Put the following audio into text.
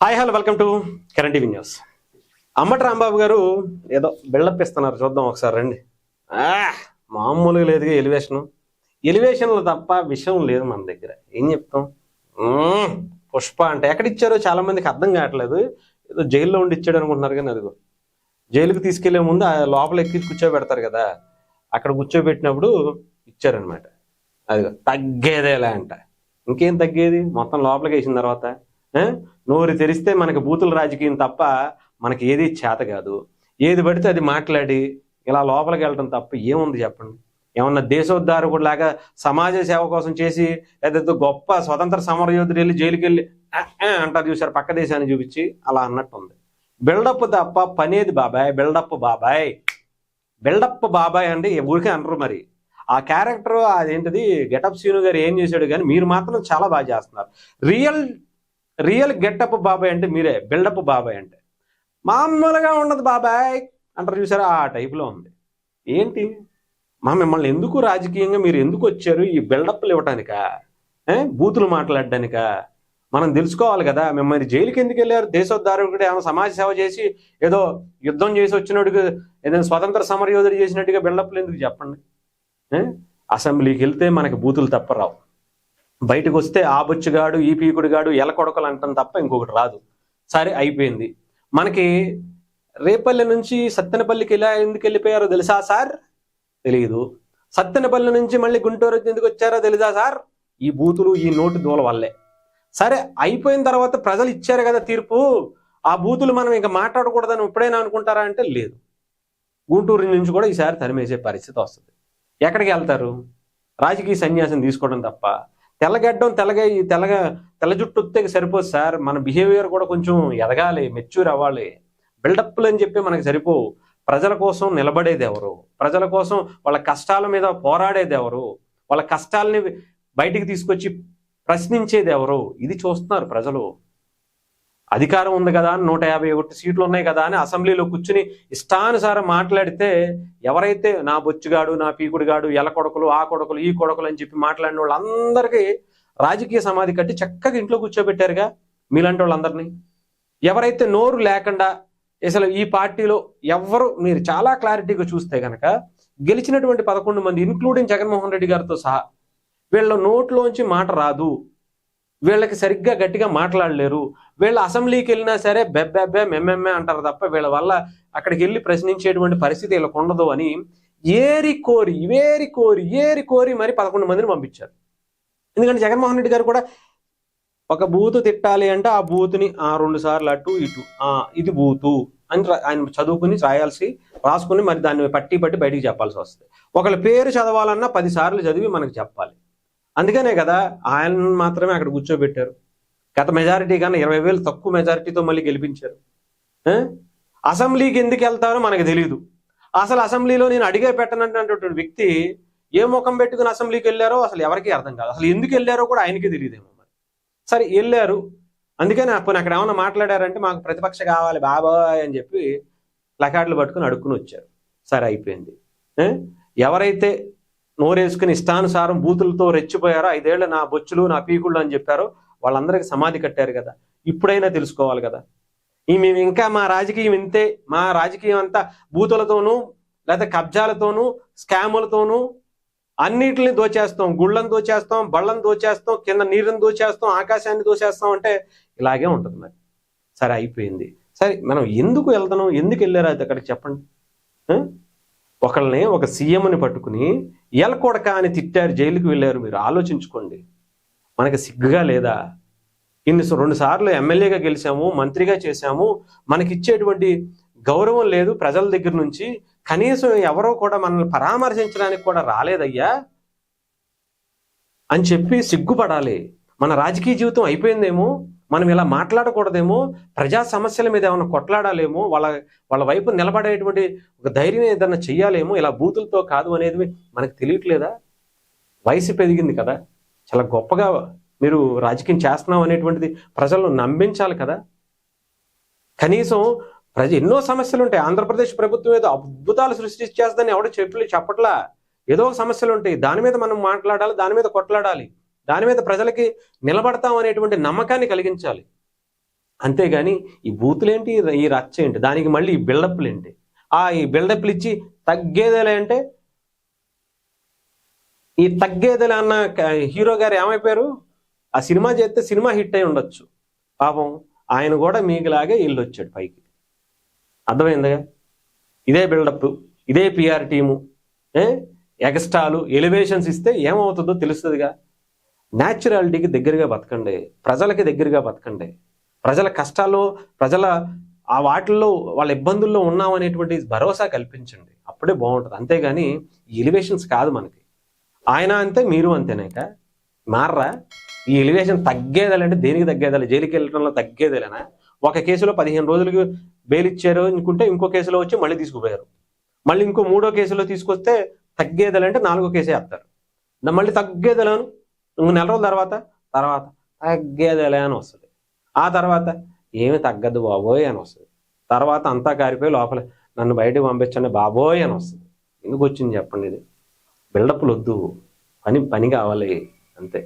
Hi hello welcome to current TV news. Ambati Rambabu గారు ఏదో buildup ఇస్తున్నారు, చూద్దాం ఒకసారి రండి. మామూలుగా లేదుగా ఎలివేషన్లు తప్ప విషయం లేదు మన దగ్గర. ఏం చెప్తాం? పుష్ప అంటే ఎక్కడ ఇచ్చారో చాలా మందికి అర్థం కావట్లేదు. ఏదో జైల్లో ఉండి ఇచ్చాడు అనుకుంటున్నారు, కానీ అదిగో జైలుకి తీసుకెళ్లే ముందు లోపల ఎక్కి కూర్చోబెడతారు కదా, అక్కడ కూర్చోబెట్టినప్పుడు ఇచ్చారనమాట. అదిగో తగ్గేదేలా అంట. ఇంకేం తగ్గేది? మొత్తం లోపలికి వేసిన తర్వాత నోరు తెరిస్తే మనకి బూతుల రాజకీయం తప్ప మనకి ఏది చేత కాదు. ఏది పడితే అది మాట్లాడి ఇలా లోపలికి వెళ్ళడం తప్ప ఏముంది చెప్పండి? ఏమన్నా దేశోద్ధారకుడు లాగా సమాజ సేవ కోసం చేసి ఏదైతే గొప్ప స్వతంత్ర సమరయోధుడు వెళ్ళి జైలుకి వెళ్ళి అంటారు చూసారు, పక్క దేశాన్ని చూపించి అలా అన్నట్టుంది. బిల్డప్ తప్ప పనేది బాబాయ్. బిల్డప్ బాబాయ్ అంటే ఊరికే అనరు. మరి ఆ క్యారెక్టర్ అదేంటిది గెటప్ సీను గారు ఏం చేశాడు, కానీ మీరు మాత్రం చాలా బాగా చేస్తున్నారు. రియల్ గెటప్ బాబాయ్ అంటే మీరే. బిల్డప్ బాబాయ్ అంటే మామూలుగా ఉండదు బాబాయ్ అంటారు చూసారా, ఆ టైప్లో ఉంది. ఏంటి మిమ్మల్ని ఎందుకు రాజకీయంగా మీరు ఎందుకు వచ్చారు? ఈ బిల్డప్లు ఇవ్వటానికా? బూతులు మాట్లాడడానికా? మనం తెలుసుకోవాలి కదా. మిమ్మల్ని జైలుకి ఎందుకు వెళ్ళారు? దేశోద్ధారకుడు ఏమైనా సమాజ సేవ చేసి ఏదో యుద్ధం చేసి వచ్చినట్టుగా ఏదైనా స్వతంత్ర సమరయోధుడు చేసినట్టుగా బిల్డప్లు ఎందుకు చెప్పండి? అసెంబ్లీకి వెళ్తే మనకి బూతులు తప్ప రావు. బయటకు వస్తే ఆ బొచ్చుగాడు, ఈ పీకుడుగాడు, ఎలకొడకలు అంటాం తప్ప ఇంకొకటి రాదు. సరే అయిపోయింది. మనకి రేపల్లి నుంచి సత్తెనపల్లికి ఇలా ఎందుకు వెళ్ళిపోయారో తెలుసా సార్? తెలియదు. సత్తెనపల్లి నుంచి మళ్ళీ గుంటూరు ఎందుకు వచ్చారో తెలుసా సార్? ఈ బూతులు, ఈ నోటు దూల వల్లే. సరే అయిపోయిన తర్వాత ప్రజలు ఇచ్చారు కదా తీర్పు, ఆ బూతులు మనం ఇంకా మాట్లాడకూడదని ఎప్పుడైనా అనుకుంటారా అంటే లేదు. గుంటూరు నుంచి కూడా ఈసారి తరిమేసే పరిస్థితి వస్తుంది. ఎక్కడికి వెళ్తారు? రాజకీయ సన్యాసం తీసుకోవడం తప్ప. తెల్లగడ్డం తెల్ల జుట్టు వస్తే సరిపోదు సార్. మన బిహేవియర్ కూడా కొంచెం ఎదగాలి, మెచ్యూర్ అవ్వాలి. బిల్డప్లు అని చెప్పి మనకు సరిపోవు. ప్రజల కోసం నిలబడేది ఎవరు? ప్రజల కోసం వాళ్ళ కష్టాల మీద పోరాడేది ఎవరు? వాళ్ళ కష్టాలని బయటికి తీసుకొచ్చి ప్రశ్నించేది ఎవరు? ఇది చూస్తున్నారు ప్రజలు. అధికారం ఉంది కదా అని 151 సీట్లు ఉన్నాయి కదా అని అసెంబ్లీలో కూర్చుని ఇష్టానుసారం మాట్లాడితే ఎవరైతే నా బొచ్చుగాడు, నా పీకుడుగాడు, ఎల కొడకలు, ఆ కొడకలు, ఈ కొడకలు అని చెప్పి మాట్లాడిన వాళ్ళందరికీ రాజకీయ సమాధి కట్టి చక్కగా ఇంట్లో కూర్చోబెట్టారుగా మీలాంటి వాళ్ళందరినీ. ఎవరైతే నోరు లేకుండా అసలు ఈ పార్టీలో ఎవరు, మీరు చాలా క్లారిటీగా చూస్తే కనుక గెలిచినటువంటి 11 మంది ఇన్క్లూడింగ్ జగన్మోహన్ రెడ్డి గారితో సహా వీళ్ళ నోట్లోంచి మాట రాదు, వీళ్ళకి సరిగ్గా గట్టిగా మాట్లాడలేరు. వీళ్ళ అసెంబ్లీకి వెళ్ళినా సరే బెబ్బెబ్బే మెమ్మెమ్మే అంటారు తప్ప వీళ్ళ వల్ల అక్కడికి వెళ్ళి ప్రశ్నించేటువంటి పరిస్థితి వీళ్ళకు ఉండదు అని ఏరి కోరి మరి 11 మందిని పంపించారు. ఎందుకంటే జగన్మోహన్ రెడ్డి గారు కూడా ఒక బూతు తిట్టాలి అంటే ఆ బూతుని 2 సార్లు అటు ఇటు ఇది బూతు అని ఆయన చదువుకుని రాసుకుని మరి దాన్ని పట్టి బయటికి చెప్పాల్సి వస్తుంది. ఒకళ్ళ పేరు చదవాలన్నా 10 సార్లు చదివి మనకు చెప్పాలి. అందుకనే కదా ఆయన మాత్రమే అక్కడ కూర్చోబెట్టారు. గత మెజారిటీ కన్నా 20,000 తక్కువ మెజారిటీతో మళ్ళీ గెలిపించారు. అసెంబ్లీకి ఎందుకు వెళ్తారో మనకు తెలియదు. అసలు అసెంబ్లీలో నేను అడిగే పెట్టనటువంటి వ్యక్తి ఏ ముఖం పెట్టుకుని అసెంబ్లీకి వెళ్ళారో అసలు ఎవరికీ అర్థం కాదు. అసలు ఎందుకు వెళ్ళారో కూడా ఆయనకి తెలియదేమో. మరి సరే వెళ్ళారు, అందుకని అక్కడ ఏమైనా మాట్లాడారంటే మాకు ప్రతిపక్ష కావాలి బాబాయ్ అని చెప్పి ప్లకార్డులు పట్టుకుని అడుక్కుని వచ్చారు. సరే అయిపోయింది. ఎవరైతే నోరేసుకుని ఇష్టానుసారం బూతులతో రెచ్చిపోయారో 5 ఏళ్ళు నా బొచ్చులు, నా పీకుళ్ళు అని చెప్పారో వాళ్ళందరికీ సమాధి కట్టారు కదా. ఇప్పుడైనా తెలుసుకోవాలి కదా. మేము ఇంకా మా రాజకీయం ఇంతే, మా రాజకీయం అంతా బూతులతోనూ లేదా కబ్జాలతోనూ స్కాములతోనూ అన్నిటిని దోచేస్తాం, గుళ్ళను దోచేస్తాం, బళ్ళను దోచేస్తాం, కింద నీరుని దోచేస్తాం, ఆకాశాన్ని దోచేస్తాం అంటే ఇలాగే ఉంటుంది. మరి సరే అయిపోయింది. సరే మనం ఎందుకు వెళ్తున్నాం, ఎందుకు వెళ్ళారు అది అక్కడికి చెప్పండి. ఒకళ్ళని ఒక సీఎంని పట్టుకుని ఎలకొడక అని తిట్టారు, జైలుకి వెళ్ళారు. మీరు ఆలోచించుకోండి, మనకి సిగ్గుగా లేదా? 2 సార్లు ఎమ్మెల్యేగా గెలిచాము, మంత్రిగా చేశాము, మనకి ఇచ్చేటువంటి గౌరవం లేదు ప్రజల దగ్గర నుంచి. కనీసం ఎవరో కూడా మనల్ని పరామర్శించడానికి కూడా రాలేదయ్యా అని చెప్పి సిగ్గుపడాలి. మన రాజకీయ జీవితం అయిపోయిందేమో, మనం ఇలా మాట్లాడకూడదేమో, ప్రజా సమస్యల మీద ఏమైనా కొట్లాడాలేమో, వాళ్ళ వైపు నిలబడేటువంటి ఒక ధైర్యం ఏదన్నా చెయ్యాలేమో. ఇలా బూతులతో కాదు అనేది మనకు తెలియట్లేదా? వయసు పెరిగింది కదా, చాలా గొప్పగా మీరు రాజకీయం చేస్తున్నాం అనేటువంటిది ప్రజలను నమ్మించాలి కదా. కనీసం ఎన్నో సమస్యలు ఉంటాయి. ఆంధ్రప్రదేశ్ ప్రభుత్వం ఏదో అద్భుతాలు సృష్టించేస్తుందని ఎవడో చెప్పట్లా. ఏదో సమస్యలు ఉంటాయి, దాని మీద మనం మాట్లాడాలి, దాని మీద కొట్లాడాలి, దాని మీద ప్రజలకి నిలబడతాం అనేటువంటి నమ్మకాన్ని కలిగించాలి. అంతేగాని ఈ బూతులేంటి, ఈ రచ్చ ఏంటి, దానికి మళ్ళీ ఈ బిల్డప్లు ఏంటి, ఈ బిల్డప్లు ఇచ్చి తగ్గేదేలే అంటే ఈ తగ్గేదేలే అన్న హీరో గారు ఏమైపోయారు? ఆ సినిమా చేస్తే సినిమా హిట్ అయి ఉండొచ్చు, పాపం ఆయన కూడా మీకులాగే ఇల్లు వచ్చాడు పైకి. అర్థమైందిగా? ఇదే బిల్డప్, ఇదే పిఆర్ టీము, ఎగస్ట్రాలు, ఎలివేషన్స్ ఇస్తే ఏమవుతుందో తెలుస్తుందిగా. న్యాచురాలిటీకి దగ్గరగా బతకండి, ప్రజలకి దగ్గరగా బతకండి, ప్రజల కష్టాల్లో, ప్రజల ఆ వాటిల్లో వాళ్ళ ఇబ్బందుల్లో ఉన్నామనేటువంటి భరోసా కల్పించండి, అప్పుడే బాగుంటుంది. అంతేగాని ఎలివేషన్స్ కాదు మనకి. ఆయన అంతే, మీరు అంతేనాక మారరా? ఈ ఎలివేషన్ తగ్గేదాలంటే దేనికి తగ్గేదాలి? జైలుకి వెళ్ళడంలో తగ్గేదేలేనా? ఒక కేసులో 15 రోజులకు బెయిల్ ఇచ్చారు అనుకుంటే ఇంకో కేసులో వచ్చి మళ్ళీ తీసుకుపోయారు, మళ్ళీ ఇంకో 3వ కేసులో తీసుకొస్తే తగ్గేదాలంటే 4వ కేసే వేస్తారు. మళ్ళీ తగ్గేదేలాను ఇంకో 4 రోజుల తర్వాత తగ్గేదేలే అని వస్తుంది. ఆ తర్వాత ఏమి తగ్గదు బాబోయ్ అని వస్తుంది. తర్వాత అంతా కారిపోయి లోపల నన్ను బయటకు పంపించండి బాబోయ్ అని వస్తుంది. ఎందుకు వచ్చింది చెప్పండి? ఇది బిల్డప్లు వద్దు, పని కావాలి అంతే.